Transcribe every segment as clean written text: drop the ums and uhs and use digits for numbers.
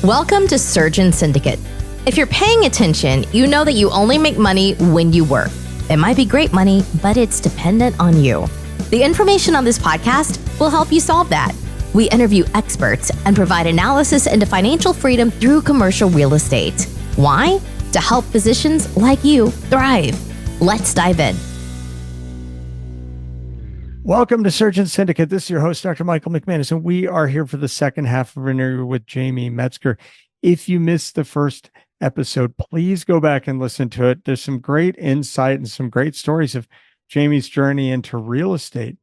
Welcome to Surgeon Syndicate. If you're paying attention, you know that you only make money when you work. It might be great money, but it's dependent on you. The information on this podcast will help you solve that. We interview experts and provide analysis into financial freedom through commercial real estate. Why? To help physicians like you thrive. Let's dive in. Welcome to Surgeon Syndicate. This is your host, Dr. Michael McManus, and we are here for the second half of our interview with Jamie Metzger. If you missed the first episode, please go back and listen to it. There's some great insight and some great stories of Jamie's journey into real estate.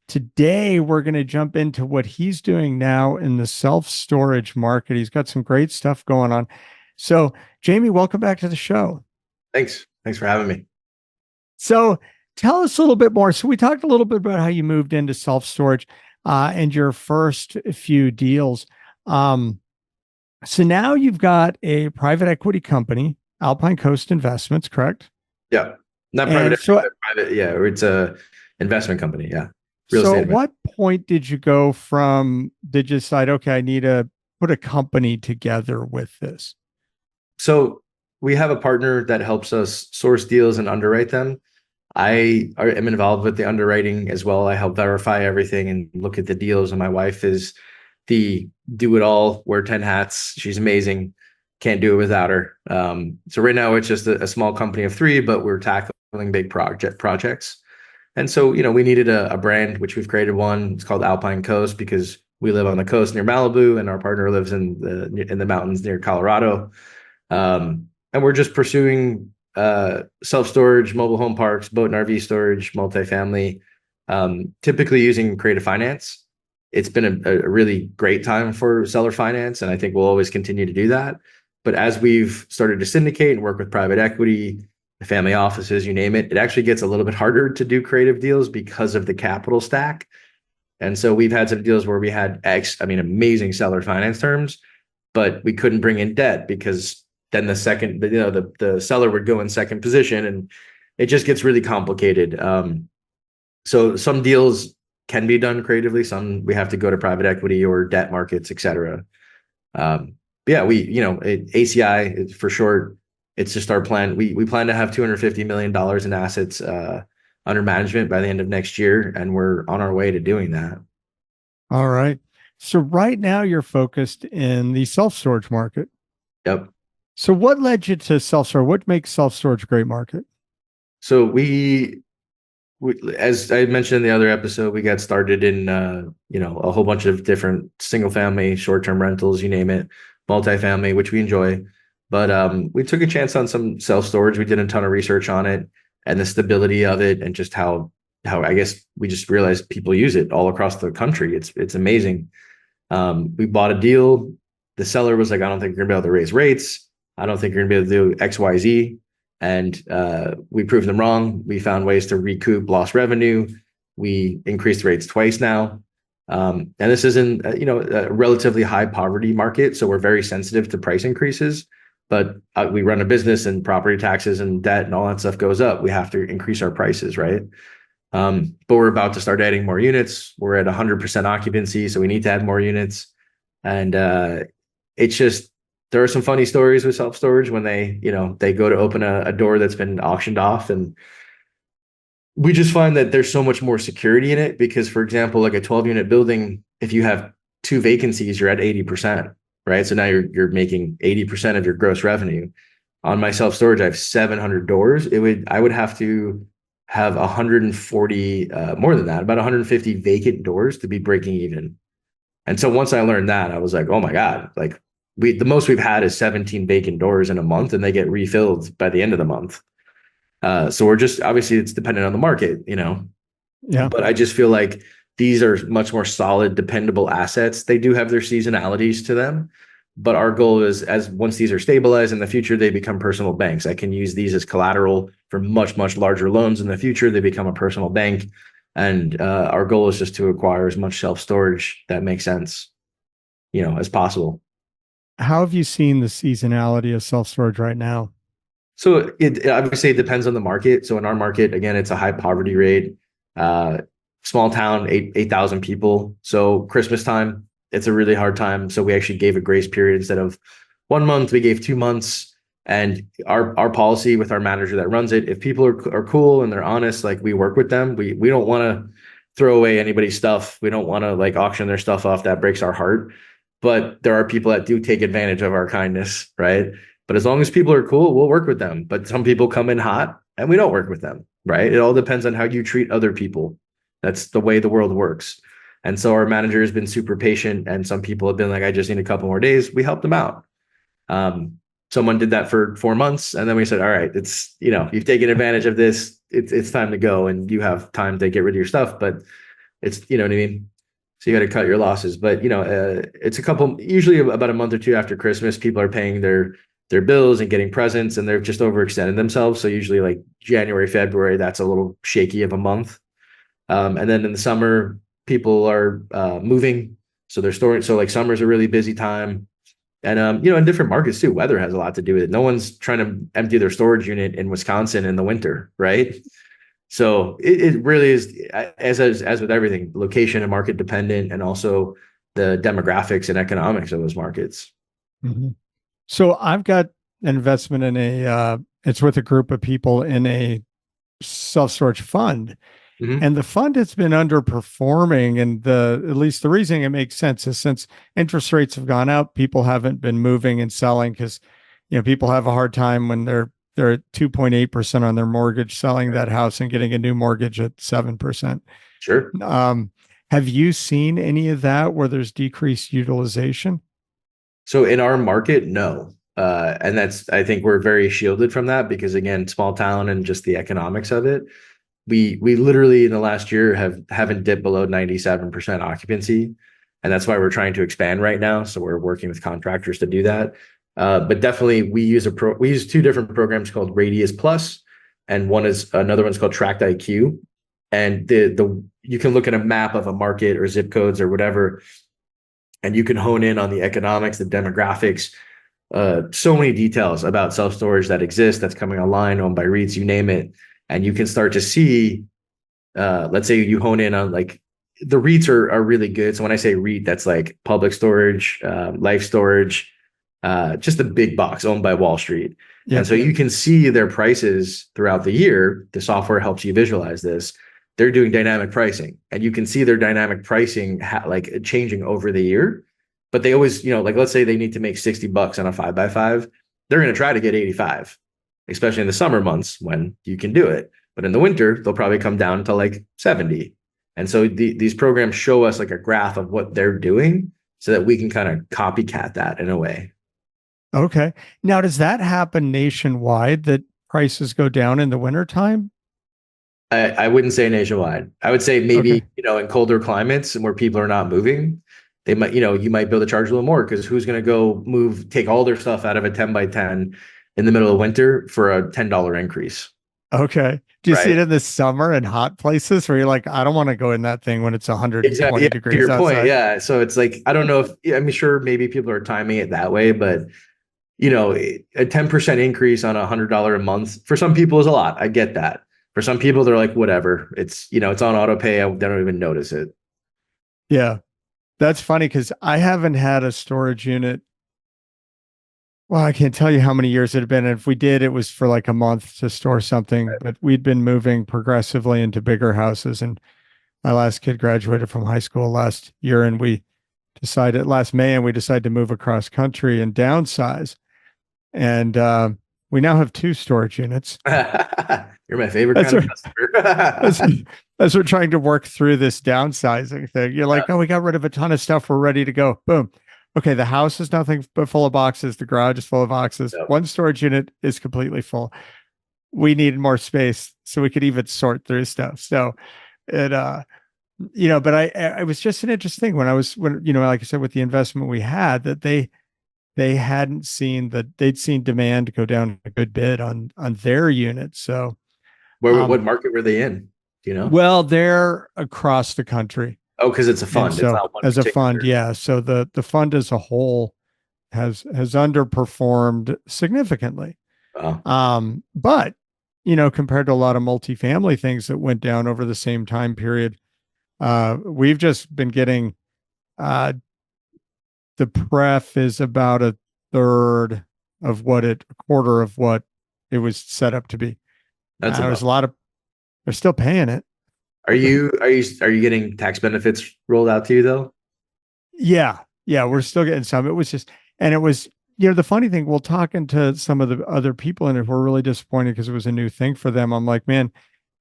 Today, we're going to jump into what he's doing now in the self-storage market. He's got some great stuff going on. So, Jamie, welcome back to the show. Thanks for having me. So, tell us a little bit more. So we talked a little bit about how you moved into self-storage and your first few deals. So now you've got a private equity company, Alpine Coast Investments, correct? Yeah. Not private equity, private. Yeah. Or it's a investment company. Yeah. Real estate. So at what point did you decide, okay, I need to put a company together with this? So we have a partner that helps us source deals and underwrite them. I am involved with the underwriting as well. I help verify everything and look at the deals. And my wife is the do-it-all, wear 10 hats. She's amazing. Can't do it without her. So right now it's just a small company of 3, but we're tackling big projects. And so, we needed a brand, which we've created one. It's called Alpine Coast because we live on the coast near Malibu and our partner lives in the mountains near Colorado. And we're just pursuing self-storage, mobile home parks, boat and RV storage, multifamily, typically using creative finance. It's been a really great time for seller finance, and I think we'll always continue to do that. But as we've started to syndicate and work with private equity, family offices, you name it, it actually gets a little bit harder to do creative deals because of the capital stack. And so we've had some deals where we had amazing seller finance terms, but we couldn't bring in debt because then the seller would go in second position and it just gets really complicated. So some deals can be done creatively. Some we have to go to private equity or debt markets, et cetera. ACI for short, it's just our plan. We plan to have $250 million in assets under management by the end of next year. And we're on our way to doing that. All right. So right now you're focused in the self-storage market. Yep. So what led you to self-storage? What makes self-storage a great market? So we, as I mentioned in the other episode, we got started in, a whole bunch of different single family, short-term rentals, you name it, multifamily, which we enjoy. But we took a chance on some self-storage. We did a ton of research on it and the stability of it and just how I guess we just realized people use it all across the country. It's amazing. We bought a deal. The seller was like, I don't think you're gonna be able to raise rates. I don't think you're gonna be able to do X, Y, Z. And we proved them wrong. We found ways to recoup lost revenue. We increased rates twice now. And this is in a relatively high poverty market. So we're very sensitive to price increases, but we run a business and property taxes and debt and all that stuff goes up. We have to increase our prices, right? But we're about to start adding more units. We're at 100% occupancy, so we need to add more units. And it's just, there are some funny stories with self-storage when they go to open a door that's been auctioned off. And we just find that there's so much more security in it because, for example, like a 12-unit building, if you have 2 vacancies, you're at 80%, right? So now you're making 80% of your gross revenue. On my self-storage, I have 700 doors. I would have to have 140, more than that, about 150 vacant doors to be breaking even. And so once I learned that, I was like, oh my God, like the most we've had is 17 vacant doors in a month and they get refilled by the end of the month. So we're just, obviously it's dependent on the market, Yeah. But I just feel like these are much more solid, dependable assets. They do have their seasonalities to them, but our goal is once these are stabilized in the future, they become personal banks. I can use these as collateral for much, much larger loans in the future. They become a personal bank. And our goal is just to acquire as much self-storage that makes sense, as possible. How have you seen the seasonality of self-storage right now? So it obviously it depends on the market. So in our market, again, it's a high poverty rate, small town, 8,000 people. So Christmas time, it's a really hard time. So we actually gave a grace period. Instead of 1 month, we gave 2 months. And our policy with our manager that runs it, if people are cool and they're honest, like, we work with them. We don't want to throw away anybody's stuff. We don't want to like auction their stuff off. That breaks our heart. But there are people that do take advantage of our kindness, right? But as long as people are cool, we'll work with them. But some people come in hot and we don't work with them, right? It all depends on how you treat other people. That's the way the world works. And so our manager has been super patient, and some people have been like, I just need a couple more days. We helped them out. Someone did that for 4 months, and then we said, all right, it's, you've taken advantage of this. It's time to go, and you have time to get rid of your stuff, but it's, you know what I mean? So you got to cut your losses. But, it's usually about a month or two after Christmas, people are paying their bills and getting presents, and they're just overextended themselves. So usually like January, February, that's a little shaky of a month. And then in the summer, people are moving. So they're storing. So like summer's a really busy time. And, in different markets too, weather has a lot to do with it. No one's trying to empty their storage unit in Wisconsin in the winter, right? So it really is, as with everything, location and market dependent, and also the demographics and economics of those markets. Mm-hmm. So I've got an investment in it's with a group of people in a self-storage fund. Mm-hmm. And the fund has been underperforming, and at least the reason it makes sense is since interest rates have gone up, people haven't been moving and selling because, people have a hard time when they're at 2.8% on their mortgage, selling that house and getting a new mortgage at 7%. Sure. Have you seen any of that where there's decreased utilization? So in our market, no. And I think we're very shielded from that because, again, small town and just the economics of it. We literally in the last year haven't dipped below 97% occupancy. And that's why we're trying to expand right now. So we're working with contractors to do that. But definitely we use two different programs called Radius Plus, and another one's called Tract IQ. And you can look at a map of a market or zip codes or whatever, and you can hone in on the economics, the demographics, so many details about self-storage that exists, that's coming online, owned by REITs, you name it. And you can start to see, let's say you hone in on like the REITs are really good. So when I say REIT, that's like Public Storage, Life Storage, just a big box owned by Wall Street. Yep. And so you can see their prices throughout the year. The software helps you visualize this. They're doing dynamic pricing, and you can see their dynamic pricing like changing over the year. But they always, like let's say they need to make $60 on a 5x5, they're going to try to get 85, especially in the summer months when you can do it. But in the winter, they'll probably come down to like 70. And so these programs show us like a graph of what they're doing so that we can kind of copycat that in a way. Okay. Now, does that happen nationwide, that prices go down in the wintertime? I wouldn't say nationwide. I would say maybe, in colder climates and where people are not moving, they might, you might be able to charge a little more because who's going to go take all their stuff out of a 10x10 in the middle of winter for a $10 increase? Okay. Do you see it in the summer in hot places where you're like, I don't want to go in that thing when it's 120 degrees to your outside? Point, yeah. So it's like, I don't know I'm sure maybe people are timing it that way, but a 10% increase on $100 a month for some people is a lot. I get that. For some people, they're like, whatever. It's, it's on auto pay. They don't even notice it. Yeah. That's funny because I haven't had a storage unit. Well, I can't tell you how many years it had been. And if we did, it was for like a month to store something, right. But we'd been moving progressively into bigger houses. And my last kid graduated from high school last year, and last May, and we decided to move across country and downsize. And we now have 2 storage units. You're my favorite kind of customer. As we're trying to work through this downsizing thing, you're like, oh, we got rid of a ton of stuff. We're ready to go. Boom. Okay, the house is nothing but full of boxes. The garage is full of boxes. Yep. 1 storage unit is completely full. We needed more space so we could even sort through stuff. So it, but I was just an interesting thing when like I said, with the investment we had, that they hadn't seen they'd seen demand go down a good bit on their units. So what market were they in? Do you know? Well, they're across the country. Oh, because it's a fund. So, it's not one as a fund, yeah. So the fund as a whole has underperformed significantly. Wow. But compared to a lot of multifamily things that went down over the same time period, we've just been getting the pref is about a quarter of what it was set up to be. That's There's about. a lot of, they're still paying it. Are you getting tax benefits rolled out to you though? Yeah. Yeah. We're still getting some. It was just, and it was, the funny thing, we'll talking to some of the other people and we're really disappointed because it was a new thing for them. I'm like, man,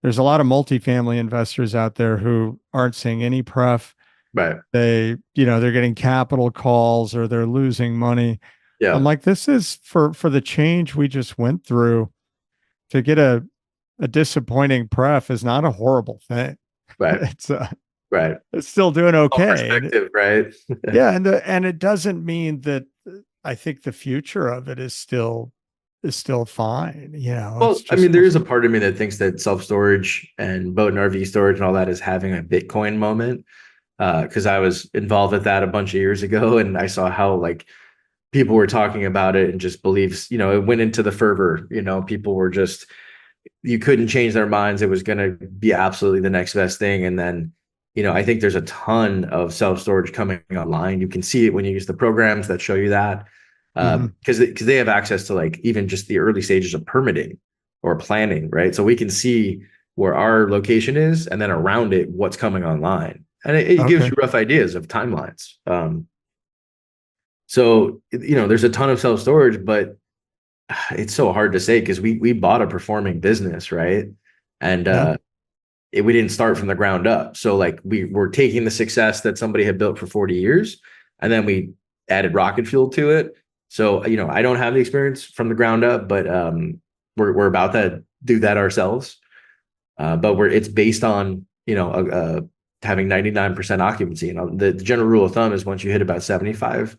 there's a lot of multifamily investors out there who aren't seeing any pref. Right. They're getting capital calls or they're losing money. I'm Yeah. like, this is for the change we just went through. To get a disappointing pref is not a horrible thing. Right. It's Right. it's still doing All okay. perspective, right? Yeah, and it doesn't mean that I think the future of it is still fine. It's Well, I mean, just there is a part of me that thinks that self-storage and boat and RV storage and all that is having a Bitcoin moment. Because I was involved with that a bunch of years ago, and I saw how like people were talking about it and just beliefs, it went into the fervor. People were just, you couldn't change their minds. It was going to be absolutely the next best thing. And then, I think there's a ton of self-storage coming online. You can see it when you use the programs that show you that. Mhm. Because they have access to like even just the early stages of permitting or planning, right? So we can see where our location is and then around it, what's coming online. And it gives Okay. you rough ideas of timelines. So, there's a ton of self-storage, but it's so hard to say because we bought a performing business, right? And Yeah. we didn't start from the ground up. So like we were taking the success that somebody had built for 40 years and then we added rocket fuel to it. So, I don't have the experience from the ground up, but we're about to do that ourselves. But it's based on, having 99% occupancy. The general rule of thumb is once you hit about 75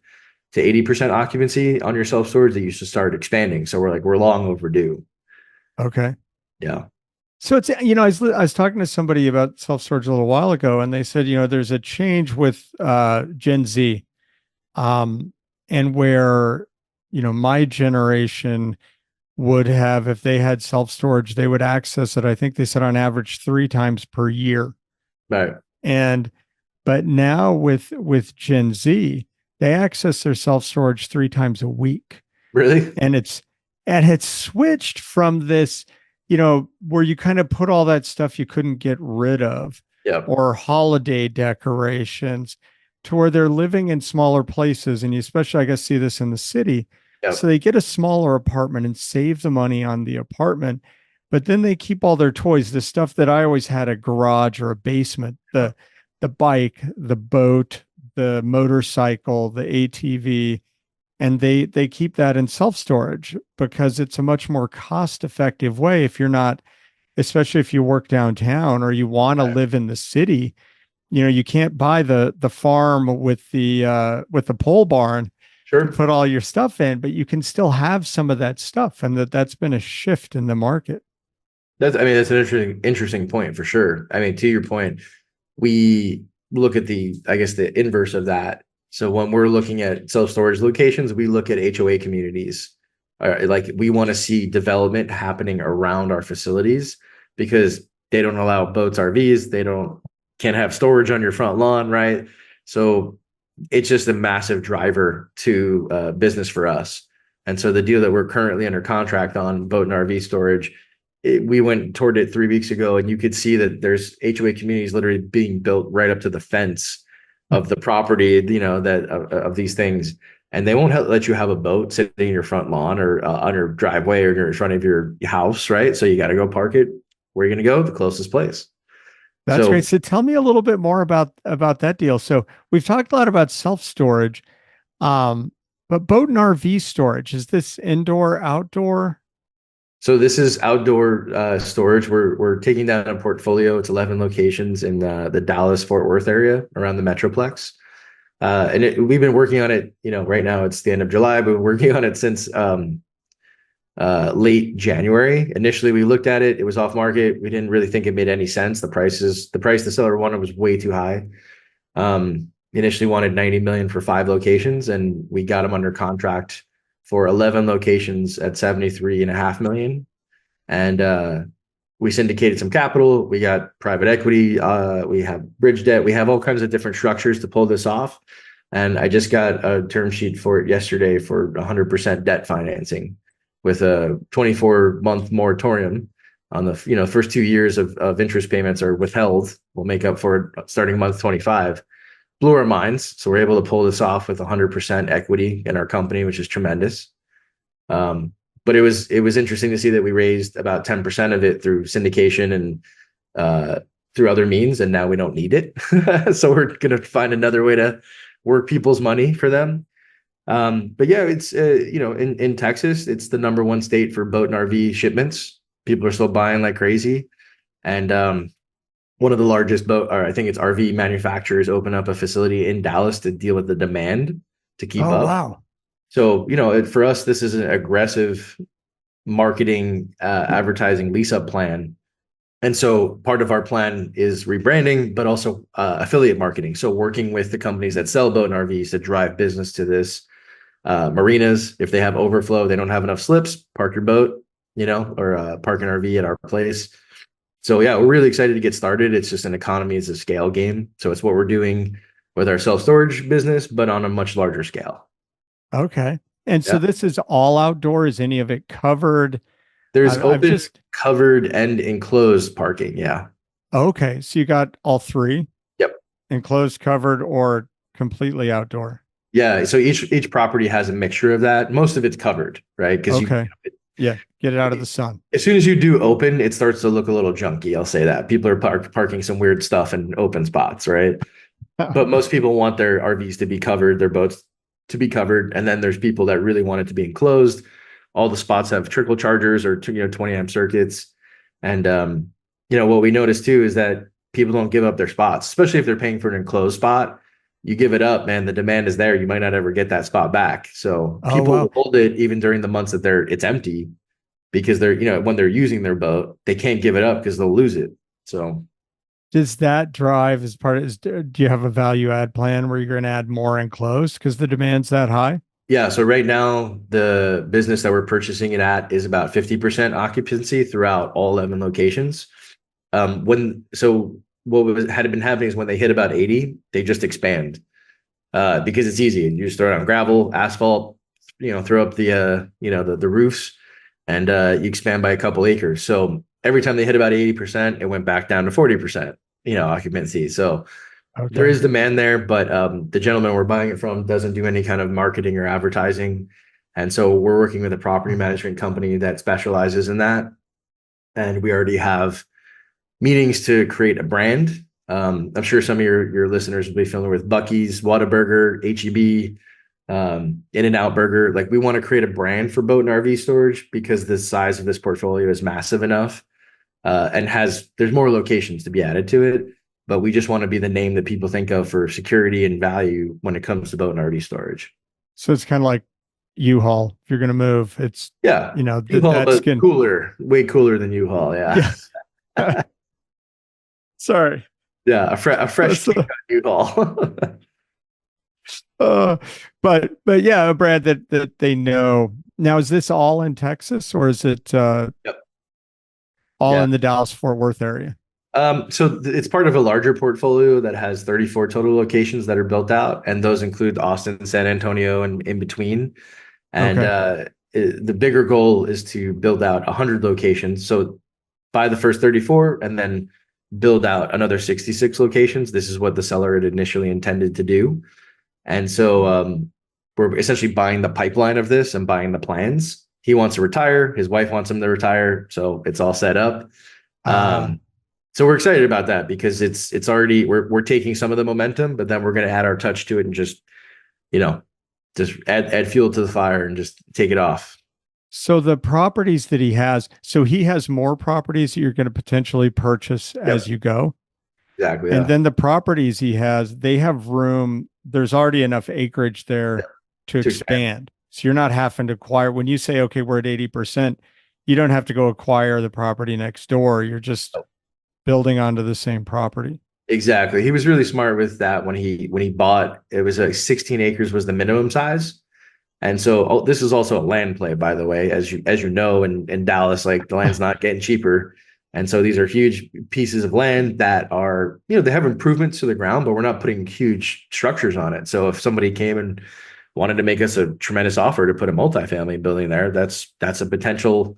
to 80% occupancy on your self-storage, they used to start expanding. So we're long overdue. Okay. Yeah. So it's, I was talking to somebody about self-storage a little while ago, and they said, there's a change with Gen Z, and where, my generation would have, if they had self-storage, they would access it. I think they said on average 3 times per year. Right. And, but now with Gen Z, they access their self-storage 3 times a week. Really? And it's switched from this, where you kind of put all that stuff you couldn't get rid of, Yeah. or holiday decorations, to where they're living in smaller places. And you especially, I guess, see this in the city. Yep. So they get a smaller apartment and save the money on the apartment, but then they keep all their toys, the stuff that I always had a garage or a basement, the bike, the boat, the motorcycle, the ATV, and they keep that in self-storage because it's a much more cost-effective way if you're not, especially if you work downtown or you want to live in the city. You can't buy the farm with the pole barn Sure. to put all your stuff in, but you can still have some of that stuff, and that's been a shift in the market. That's an interesting point for sure. I mean, to your point, we look at the inverse of that. So when we're looking at self-storage locations, we look at HOA communities. Like we want to see development happening around our facilities because they don't allow boats, RVs. Can't have storage on your front lawn, right? So it's just a massive driver to business for us. And so the deal that we're currently under contract on, boat and RV storage, we went toward it 3 weeks ago, and you could see that there's HOA communities literally being built right up to the fence of the property, that of these things. And they won't let you have a boat sitting in your front lawn or on your driveway or in front of your house, right? So you got to go park it. Where are you going to go? The closest place. That's So great. So tell me a little bit more about that deal. So we've talked a lot about self-storage, but boat and RV storage, is this indoor, outdoor? So this is outdoor storage. We're taking down a portfolio. It's 11 locations in the Dallas Fort Worth area around the Metroplex. And we've been working on it, right now it's the end of July, but we're working on it since late January. Initially, we looked at it. It was off market. We didn't really think it made any sense. The price the seller wanted was way too high. Initially wanted 90 million for 5 locations, and we got them under contract for 11 locations at 73.5 million. And we syndicated some capital. We got private equity. We have bridge debt. We have all kinds of different structures to pull this off. And I just got a term sheet for it yesterday for 100% debt financing with a 24-month moratorium on the, first 2 years of interest payments are withheld. We'll make up for it starting month 25. Blew our minds. So we're able to pull this off with 100% equity in our company, which is tremendous. But it was interesting to see that we raised about 10% of it through syndication and through other means, and now we don't need it. So we're going to find another way to work people's money for them. But yeah, it's in Texas, it's the number one state for boat and RV shipments. People are still buying like crazy, and one of the largest boat, or I think it's RV manufacturers, open up a facility in Dallas to deal with the demand to keep up. Wow. So, for us, this is an aggressive marketing, advertising lease up plan. And so part of our plan is rebranding, but also affiliate marketing. So working with the companies that sell boat and RVs to drive business to this. Marinas, if they have overflow, they don't have enough slips, park your boat, or park an RV at our place. So yeah, we're really excited to get started. It's just an economies of scale game. So it's what we're doing with our self-storage business, but on a much larger scale. Okay. And so this is all outdoor. Is any of it covered? There's open, covered, and enclosed parking. Yeah. Okay. So you got all three? Yep. Enclosed, covered, or completely outdoor? Yeah. So each property has a mixture of that. Most of it's covered, right? Because yeah, get it out of the sun. As soon as you do open, it starts to look a little junky. I'll say that. People are parking some weird stuff in open spots, right? But most people want their RVs to be covered, their boats to be covered. And then there's people that really want it to be enclosed. All the spots have trickle chargers or 20 amp circuits. And what we noticed too is that people don't give up their spots, especially if they're paying for an enclosed spot. You give it up, man, the demand is there. You might not ever get that spot back. So people hold it even during the months that it's empty, because they're, when they're using their boat, they can't give it up because they'll lose it. So does that drive as part of, do you have a value add plan where you're going to add more enclosed because the demand's that high? Yeah. So right now, the business that we're purchasing it at is about 50% occupancy throughout all 11 locations. What had been happening is when they hit about 80, they just expand because it's easy. You just throw it on gravel, asphalt, throw up the roofs, and you expand by a couple acres. So every time they hit about 80%, it went back down to 40%, occupancy. So there is demand there, but the gentleman we're buying it from doesn't do any kind of marketing or advertising. And so we're working with a property management company that specializes in that. And we already have meetings to create a brand. I'm sure some of your listeners will be familiar with Buc-ee's, Whataburger, HEB, In-N-Out Burger. Like, we want to create a brand for boat and RV storage because the size of this portfolio is massive enough and there's more locations to be added to it. But we just want to be the name that people think of for security and value when it comes to boat and RV storage. So it's kind of like U-Haul. If you're going to move, it's, U-Haul, but cooler, way cooler than U-Haul. Yeah. Sorry. Yeah. A fresh U-Haul. But yeah, a brand that they know. Now, is this all in Texas, or is it all in the Dallas-Fort Worth area? So it's part of a larger portfolio that has 34 total locations that are built out, and those include Austin, San Antonio, and in between. And the bigger goal is to build out 100 locations. So buy the first 34 and then build out another 66 locations. This is what the seller had initially intended to do. And so we're essentially buying the pipeline of this and buying the plans. He wants to retire. His wife wants him to retire. So it's all set up. So we're excited about that because it's already, we're taking some of the momentum, but then we're going to add our touch to it and just add fuel to the fire and just take it off. So the properties that he has more properties that you're going to potentially purchase as you go. Exactly. And then the properties he has, they have room. There's already enough acreage there to expand. So you're not having to acquire. When you say, okay, we're at 80%, you don't have to go acquire the property next door. You're just building onto the same property. Exactly. He was really smart with that when he bought. It was 16 acres was the minimum size. And so this is also a land play, by the way, as you know, in Dallas, like the land's not getting cheaper. And so these are huge pieces of land that are, they have improvements to the ground, but we're not putting huge structures on it. So if somebody came and wanted to make us a tremendous offer to put a multifamily building there, that's a potential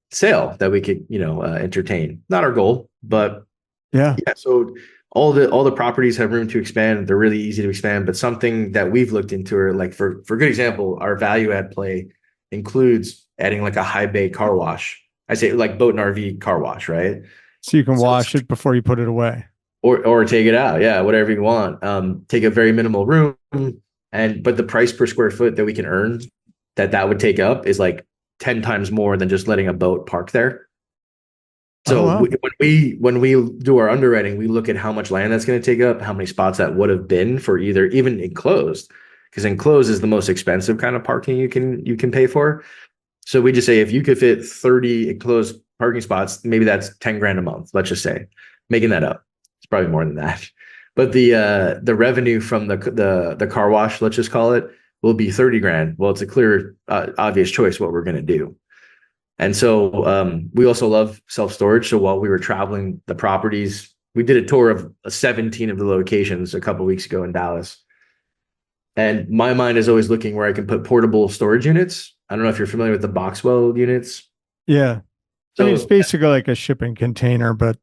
sale that we could, entertain. Not our goal, but Yeah. So all the properties have room to expand. They're really easy to expand, but something that we've looked into are like, for good example, our value add play includes adding like a high bay car wash. I say like boat and RV car wash, right? So you can wash it before you put it away. Or take it out. Yeah, whatever you want. Take a very minimal room, but the price per square foot that we can earn that would take up is like 10 times more than just letting a boat park there. So when we do our underwriting, we look at how much land that's going to take up, how many spots that would have been for either even enclosed, because enclosed is the most expensive kind of parking you can pay for. So we just say if you could fit 30 enclosed parking spots, maybe that's 10 grand a month. Let's just say, making that up. It's probably more than that. But the revenue from the car wash, let's just call it, will be 30 grand. Well, it's a clear, obvious choice what we're going to do. And so we also love self-storage. So while we were traveling the properties, we did a tour of 17 of the locations a couple of weeks ago in Dallas. And my mind is always looking where I can put portable storage units. I don't know if you're familiar with the Boxwell units. Yeah. So I mean, it's basically like a shipping container, but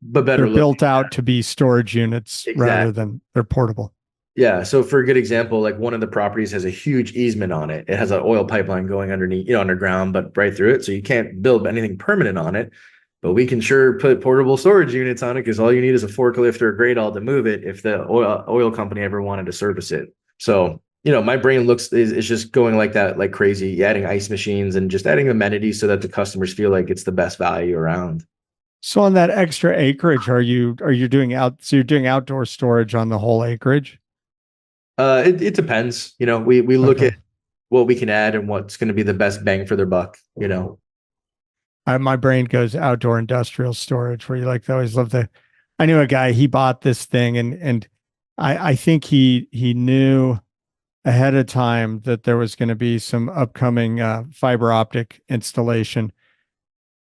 better they're built out to be storage units rather than they're portable. Yeah. So for a good example, like one of the properties has a huge easement on it. It has an oil pipeline going underneath, underground, but right through it. So you can't build anything permanent on it, but we can sure put portable storage units on it because all you need is a forklift or a Gradall to move it if the oil company ever wanted to service it. So, my brain is just going like that, like crazy, adding ice machines and just adding amenities so that the customers feel like it's the best value around. So on that extra acreage, are you doing you're doing outdoor storage on the whole acreage? It depends. We look at what we can add and what's going to be the best bang for their buck. My brain goes outdoor industrial storage where you always love I knew a guy, he bought this thing and I think he knew ahead of time that there was going to be some upcoming fiber optic installation,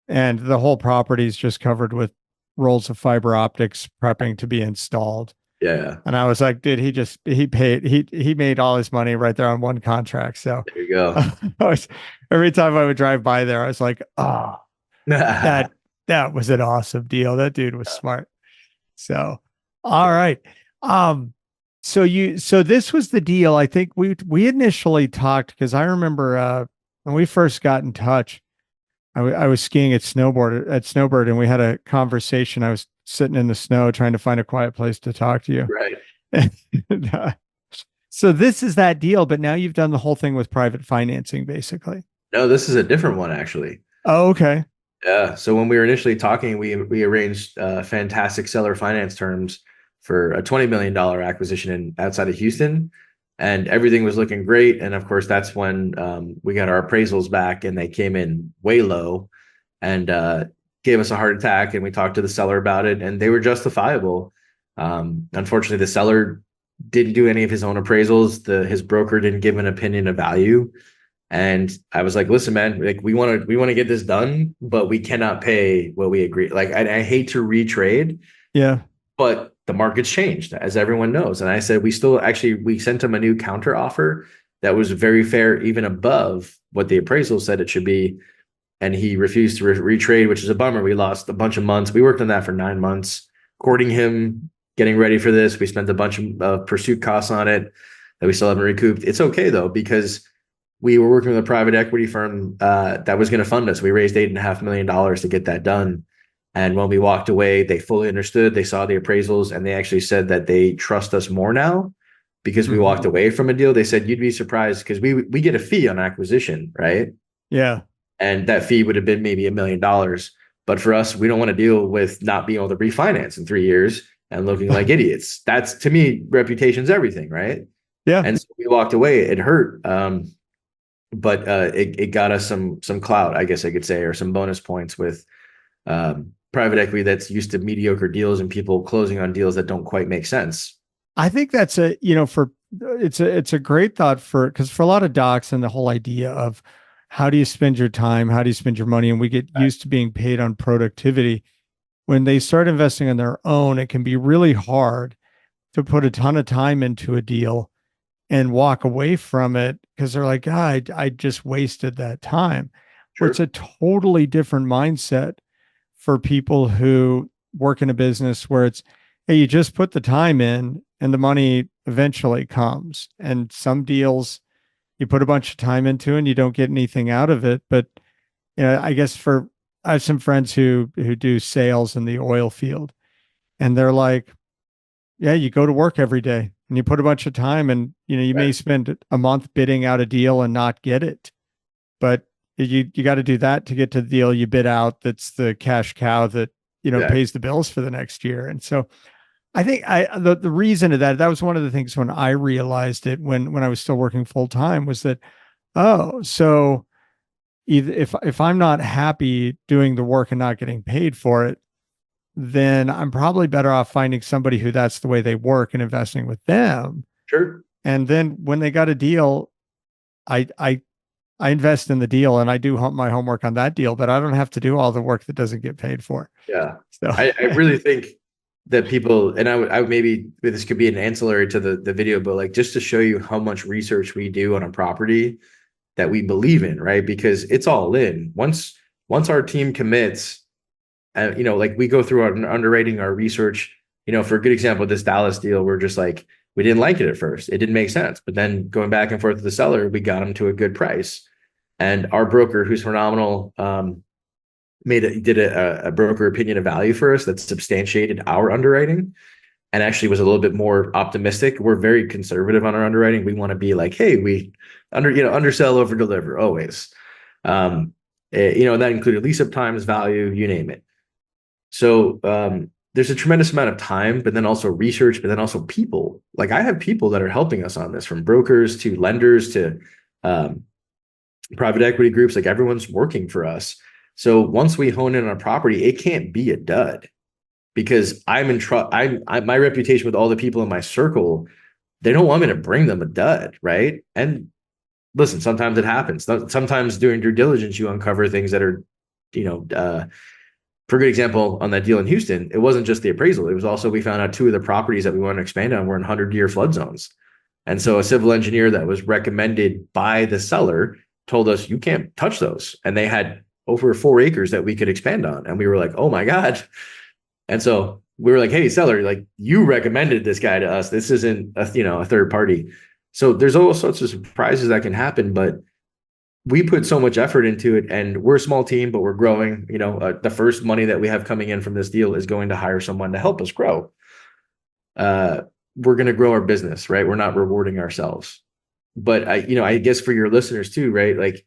and the whole property is just covered with rolls of fiber optics prepping to be installed. Yeah. And I was like, dude, he made all his money right there on one contract. So there you go. Every time I would drive by there, I was like, oh, that was an awesome deal. That dude was smart. So, all right. So this was the deal. I think we initially talked because I remember when we first got in touch, I was skiing at Snowbird, and we had a conversation. I was sitting in the snow trying to find a quiet place to talk to you. Right. So this is that deal, but now you've done the whole thing with private financing, basically. No, this is a different one, actually. Oh, okay. Yeah. So when we were initially talking, we arranged fantastic seller finance terms for a $20 million acquisition outside of Houston. And everything was looking great. And of course, that's when we got our appraisals back and they came in way low and gave us a heart attack. And we talked to the seller about it and they were justifiable. Unfortunately, the seller didn't do any of his own appraisals. His broker didn't give an opinion of value. And I was like, listen, man, we want to get this done, but we cannot pay what we agreed. I hate to retrade. Yeah. But the market's changed, as everyone knows. And I said, we sent him a new counter offer that was very fair, even above what the appraisal said it should be. And he refused to retrade, which is a bummer. We lost a bunch of months. We worked on that for 9 months, courting him, getting ready for this. We spent a bunch of pursuit costs on it that we still haven't recouped. It's okay though, because we were working with a private equity firm that was going to fund us. We raised $8.5 million to get that done. And when we walked away, they fully understood. They saw the appraisals and they actually said that they trust us more now because we walked away from a deal. They said, you'd be surprised because we get a fee on acquisition, right? Yeah. And that fee would have been maybe $1 million. But for us, we don't want to deal with not being able to refinance in 3 years and looking like idiots. That's, to me, reputation's everything, right? Yeah. And so we walked away. It hurt. But it got us some clout, I guess I could say, or some bonus points with private equity that's used to mediocre deals and people closing on deals that don't quite make sense. I think that's it's a great thought because for a lot of docs and the whole idea of how do you spend your time? How do you spend your money? And we get used to being paid on productivity. When they start investing on their own, it can be really hard to put a ton of time into a deal and walk away from it because they're like, I just wasted that time. Where it's a totally different mindset for people who work in a business where it's, hey, you just put the time in and the money eventually comes. And some deals you put a bunch of time into and you don't get anything out of it. But I guess I have some friends who do sales in the oil field, and they're like, yeah, you go to work every day and you put a bunch of time, and you may spend a month bidding out a deal and not get it, but you got to do that to get to the deal you bid out. That's the cash cow that pays the bills for the next year. And so I think the reason of that was one of the things when I realized it when I was still working full time was that, so either if I'm not happy doing the work and not getting paid for it, then I'm probably better off finding somebody who that's the way they work and investing with them. Sure. And then when they got a deal, I invest in the deal and I do my homework on that deal, but I don't have to do all the work that doesn't get paid for. Yeah. So I really think that people, and I would maybe this could be an ancillary to the video, but like just to show you how much research we do on a property that we believe in, right? Because it's all in. Once our team commits, like we go through our underwriting, our research, for a good example, this Dallas deal, we're just like, we didn't like it at first. It didn't make sense. But then going back and forth with the seller, we got him to a good price. And our broker, who's phenomenal, did a broker opinion of value for us that substantiated our underwriting and actually was a little bit more optimistic. We're very conservative on our underwriting. We want to be like, hey, we undersell, over deliver always. And that included lease up times, value, you name it. So there's a tremendous amount of time, but then also research, but then also people. Like I have people that are helping us on this, from brokers to lenders to private equity groups. Like everyone's working for us. So once we hone in on a property, it can't be a dud, because I'm in my reputation with all the people in my circle, they don't want me to bring them a dud, right? And listen, sometimes it happens. Sometimes during due diligence, you uncover things that are, for a good example, on that deal in Houston, it wasn't just the appraisal. It was also, we found out 2 of the properties that we wanted to expand on were in 100-year flood zones. And so a civil engineer that was recommended by the seller told us, you can't touch those. And they had over 4 acres that we could expand on. And we were like, oh my God. And so we were like, hey, seller, like you recommended this guy to us. This isn't a third party. So there's all sorts of surprises that can happen, but we put so much effort into it, and we're a small team, but we're growing. The first money that we have coming in from this deal is going to hire someone to help us grow. We're going to grow our business, right? We're not rewarding ourselves. But I guess for your listeners too, right? Like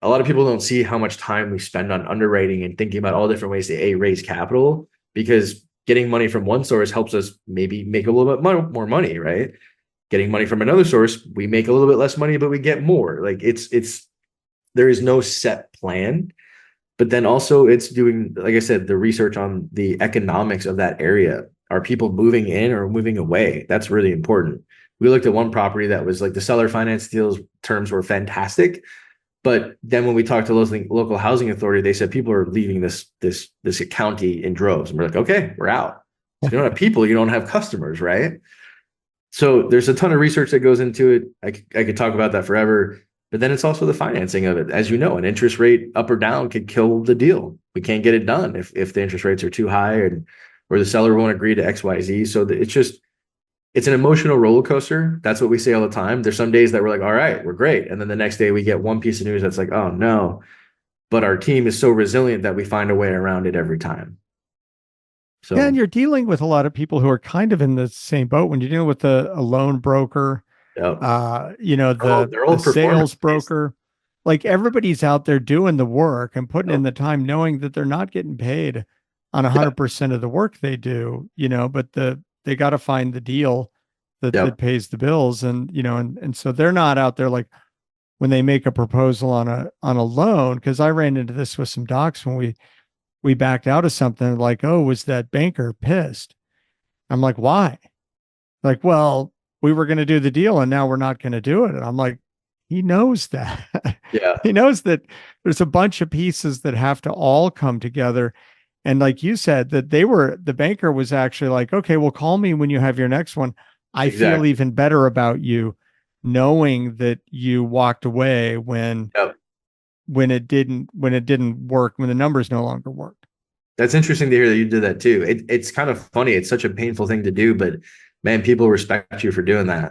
a lot of people don't see how much time we spend on underwriting and thinking about all different ways to raise capital, because getting money from one source helps us maybe make a little bit more money, right? Getting money from another source, we make a little bit less money, but we get more. Like there is no set plan, but then also it's doing, like I said, the research on the economics of that area. Are people moving in or moving away? That's really important. We looked at one property that was like the seller finance deals terms were fantastic. But then when we talked to local housing authority, they said people are leaving this county in droves. And we're like, okay, we're out. If you don't have people, you don't have customers, right? So there's a ton of research that goes into it. I could talk about that forever, but then it's also the financing of it. As you know, an interest rate up or down could kill the deal. We can't get it done if the interest rates are too high or the seller won't agree to X, Y, Z. So it's an emotional roller coaster. That's what we say all the time. There's some days that we're like, all right, we're great. And then the next day we get one piece of news that's like, oh no, but our team is so resilient that we find a way around it every time. So, yeah, and you're dealing with a lot of people who are kind of in the same boat when you're dealing with a loan broker, yep. They're all the sales broker. Like everybody's out there doing the work and putting in the time, knowing that they're not getting paid on 100% of the work they do, but they got to find the deal that pays the bills. And, and so they're not out there like when they make a proposal on a loan, because I ran into this with some docs when we backed out of something, like, oh, was that banker pissed? I'm like, why? Like, well, we were going to do the deal and now we're not going to do it. And I'm like, he knows that. Yeah, He knows that there's a bunch of pieces that have to all come together. And like you said, that the banker was actually like, okay, well, call me when you have your next one. I feel exactly. even better about you knowing that you walked away Yep. when it didn't work, when the numbers no longer worked. That's interesting to hear that you did that too. It's kind of funny. It's such a painful thing to do, but man, people respect you for doing that.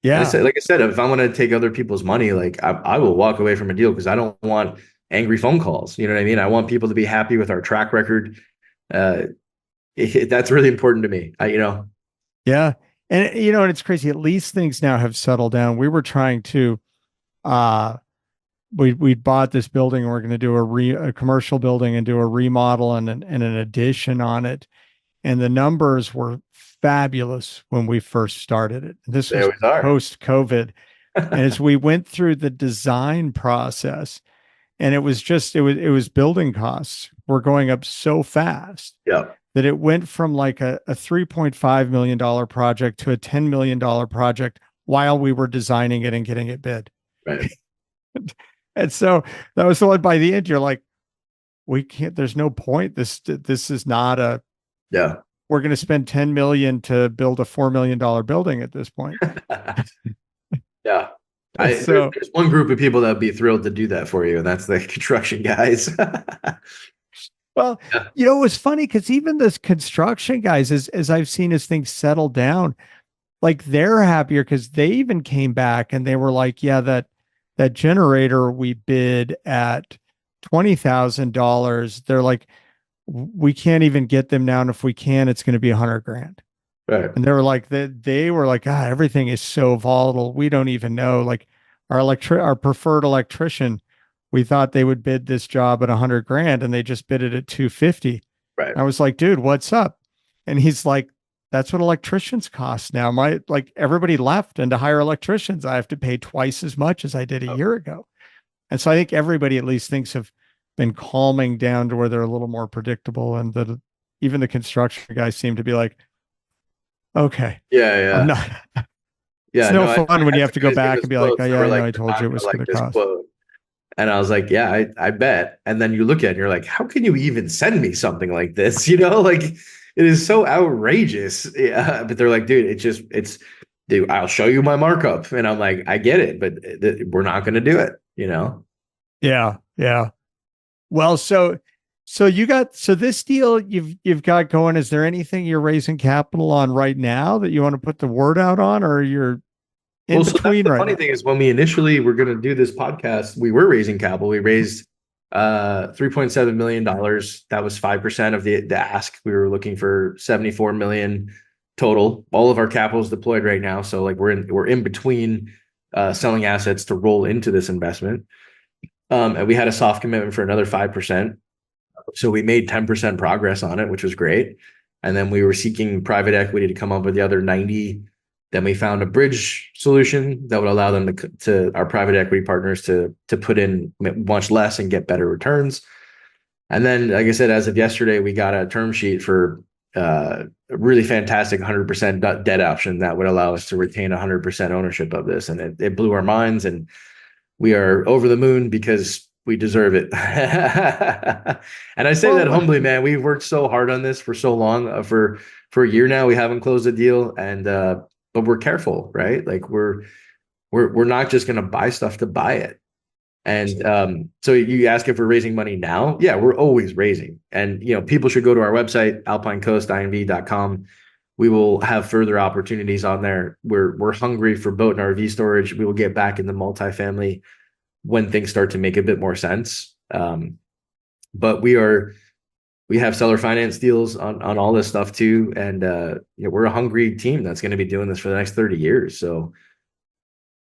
And I Yeah. said, like I said, if I want to take other people's money, like I will walk away from a deal because I don't want angry phone calls. You know what I mean? I want people to be happy with our track record. Uh, that's really important to me. Yeah. And and it's crazy. At least things now have settled down. We were trying to uh we bought this building and we're going to do a commercial building and do a remodel and an addition on it. And the numbers were fabulous when we first started it. This They was always are. post COVID. And as we went through the design process, and it was building costs were going up so fast Yeah. that it went from like a $3.5 million project to a $10 million project while we were designing it and getting it bid. Right. And so that was the one. By the end, you're like, we can't, there's no point. This is not Yeah. we're going to spend 10 million to build a $4 million building at this point. Yeah. So, There's one group of people that would be thrilled to do that for you, and that's the construction guys. well, Yeah. it was funny because even this construction guys, as I've seen as things settle down, like they're happier because they even came back and they were like, yeah, that generator we bid at $20,000. They're like, we can't even get them now. And if we can, it's going to be $100,000. Right. And they were like, ah, everything is so volatile. We don't even know. Like our preferred electrician, we thought they would bid this job at $100,000 and they just bid it at 250. Right. I was like, dude, what's up? And he's like, that's what electricians cost now. Everybody left, and to hire electricians, I have to pay twice as much as I did a year ago. And so I think everybody at least thinks have been calming down to where they're a little more predictable. And that even the construction guys seem to be like, okay, Yeah. Yeah. I'm not, Yeah. it's no No, fun when you have to go guys give back us and be like, quotes oh that yeah, were I know, like, I "We're told not you it gonna was like going to this cost. quote." And I was like, yeah, I bet. And then you look at it and you're like, how can you even send me something like this? Like it is so outrageous. Yeah. But they're like, dude, dude, I'll show you my markup. And I'm like, I get it, but we're not going to do it. Yeah. Yeah. Well, so this deal you've got going. Is there anything you're raising capital on right now that you want to put the word out on, or you're in Well, so that's between the right funny now? thing is when we initially were going to do this podcast, we were raising capital. We raised $3.7 million. That was 5% of the ask. We were looking for 74 million total. All of our capital is deployed right now. So like we're in between selling assets to roll into this investment. And we had a soft commitment for another 5%. So we made 10% progress on it, which was great. And then we were seeking private equity to come up with the other 90. Then we found a bridge solution that would allow them to our private equity partners to put in much less and get better returns. And then, like I said, as of yesterday, we got a term sheet for a really fantastic 100% debt option that would allow us to retain 100% ownership of this. And it blew our minds, and we are over the moon because we deserve it. And I say that humbly, man. We've worked so hard on this for so long. For a year now, we haven't closed a deal, and but we're careful, right? Like we're not just going to buy stuff to buy it. And so you ask if we're raising money now? Yeah, we're always raising. And people should go to our website, alpinecoastinv.com. We will have further opportunities on there. We're hungry for boat and RV storage. We will get back into multifamily when things start to make a bit more sense. But we have seller finance deals on all this stuff too. And we're a hungry team that's going to be doing this for the next 30 years. So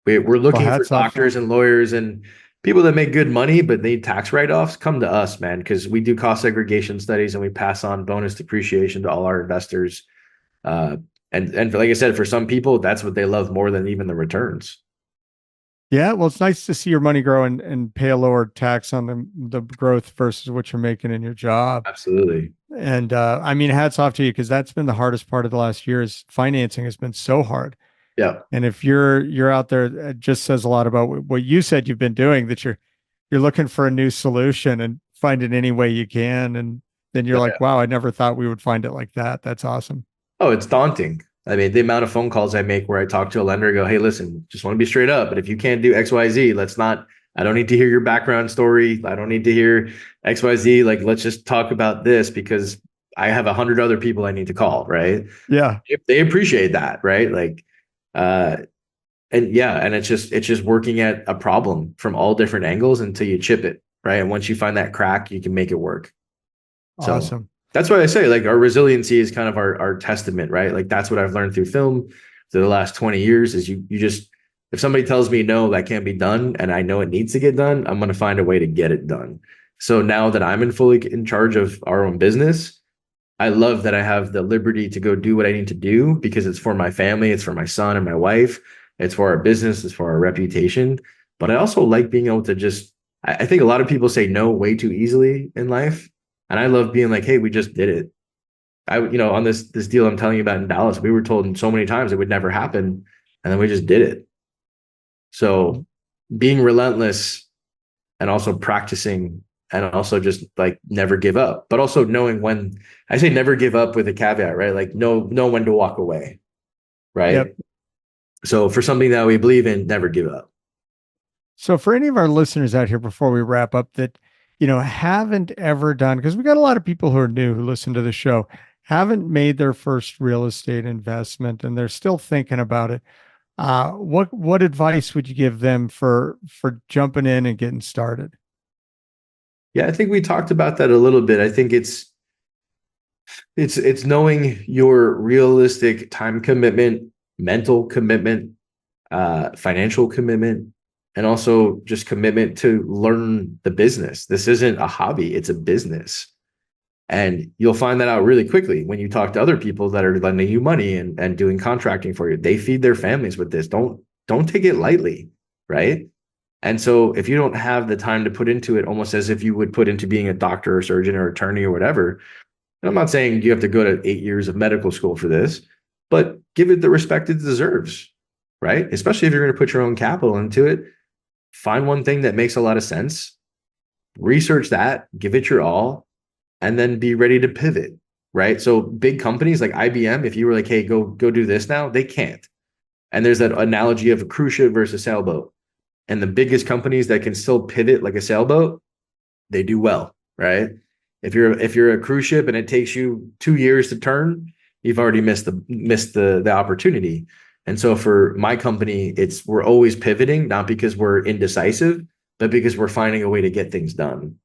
we're looking for doctors and lawyers and people that make good money but need tax write-offs. Come to us, man, because we do cost segregation studies and we pass on bonus depreciation to all our investors. And like I said, for some people, that's what they love more than even the returns. Yeah, well, it's nice to see your money grow and pay a lower tax on the growth versus what you're making in your job. Absolutely. And I mean, hats off to you, because that's been the hardest part of the last year. Is financing has been so hard. Yeah. And if you're out there, it just says a lot about what you said you've been doing, that you're looking for a new solution and find it any way you can. And then you're like, wow, I never thought we would find it like that. That's awesome. Oh, it's daunting. I mean, the amount of phone calls I make where I talk to a lender and go, hey, listen, just want to be straight up, but if you can't do XYZ, I don't need to hear your background story. I don't need to hear XYZ. Like, let's just talk about this because I have 100 other people I need to call. Right. Yeah. If they appreciate that. Right. Like, and it's just working at a problem from all different angles until you chip it. Right. And once you find that crack, you can make it work. Awesome. So that's why I say, like, our resiliency is kind of our testament, right? Like, that's what I've learned through film through the last 20 years is you just, if somebody tells me, no, that can't be done, and I know it needs to get done, I'm going to find a way to get it done. So now that I'm fully in charge of our own business, I love that I have the liberty to go do what I need to do because it's for my family, it's for my son and my wife, it's for our business, it's for our reputation. But I also like being able to just, I think a lot of people say no way too easily in life. And I love being like, hey, we just did it. On this deal I'm telling you about in Dallas, we were told so many times it would never happen. And then we just did it. So being relentless and also practicing and also just like never give up, but also knowing when I say never give up with a caveat, right? Like know when to walk away. Right. Yep. So for something that we believe in, never give up. So for any of our listeners out here, before we wrap up, that haven't ever done, because we got a lot of people who are new who listen to the show, haven't made their first real estate investment, and they're still thinking about it. What advice would you give them for jumping in and getting started? Yeah, I think we talked about that a little bit. I think it's knowing your realistic time commitment, mental commitment, financial commitment, and also just commitment to learn the business. This isn't a hobby, it's a business. And you'll find that out really quickly when you talk to other people that are lending you money and doing contracting for you. They feed their families with this. Don't take it lightly, right? And so if you don't have the time to put into it, almost as if you would put into being a doctor or surgeon or attorney or whatever, and I'm not saying you have to go to 8 years of medical school for this, but give it the respect it deserves, right? Especially if you're going to put your own capital into it. Find one thing that makes a lot of sense, research that, give it your all, and then be ready to pivot, right? So big companies like IBM, if you were like, hey, go do this now, they can't. And there's that analogy of a cruise ship versus sailboat. And the biggest companies that can still pivot like a sailboat, they do well, right? If you're a cruise ship and it takes you 2 years to turn, you've already missed the opportunity. And so for my company, we're always pivoting, not because we're indecisive, but because we're finding a way to get things done,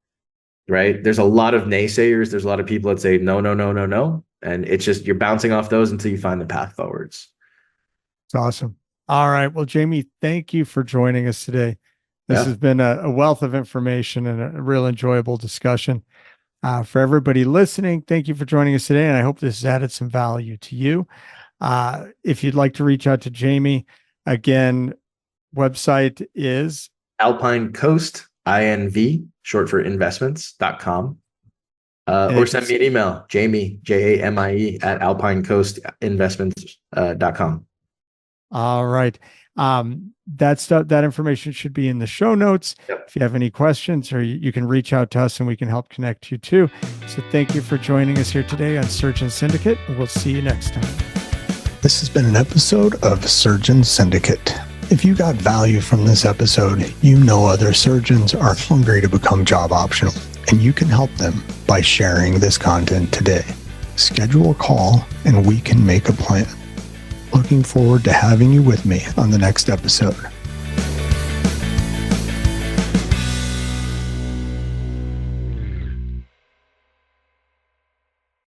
right? There's a lot of naysayers. There's a lot of people that say, no, no, no, no, no. And it's just, you're bouncing off those until you find the path forwards. It's awesome. All right. Well, Jamie, thank you for joining us today. This has been a wealth of information and a real enjoyable discussion. For everybody listening, thank you for joining us today. And I hope this has added some value to you. If you'd like to reach out to Jamie, again, website is Alpine Coast, INV, short for investments.com. Or send me an email, Jamie, JAMIE at alpinecoastinvestments.com. All right. That information should be in the show notes. Yep. If you have any questions, or you can reach out to us and we can help connect you too. So thank you for joining us here today on Surgeon Syndicate, and we'll see you next time. This has been an episode of Surgeon Syndicate. If you got value from this episode, you know other surgeons are hungry to become job optional, and you can help them by sharing this content today. Schedule a call and we can make a plan. Looking forward to having you with me on the next episode.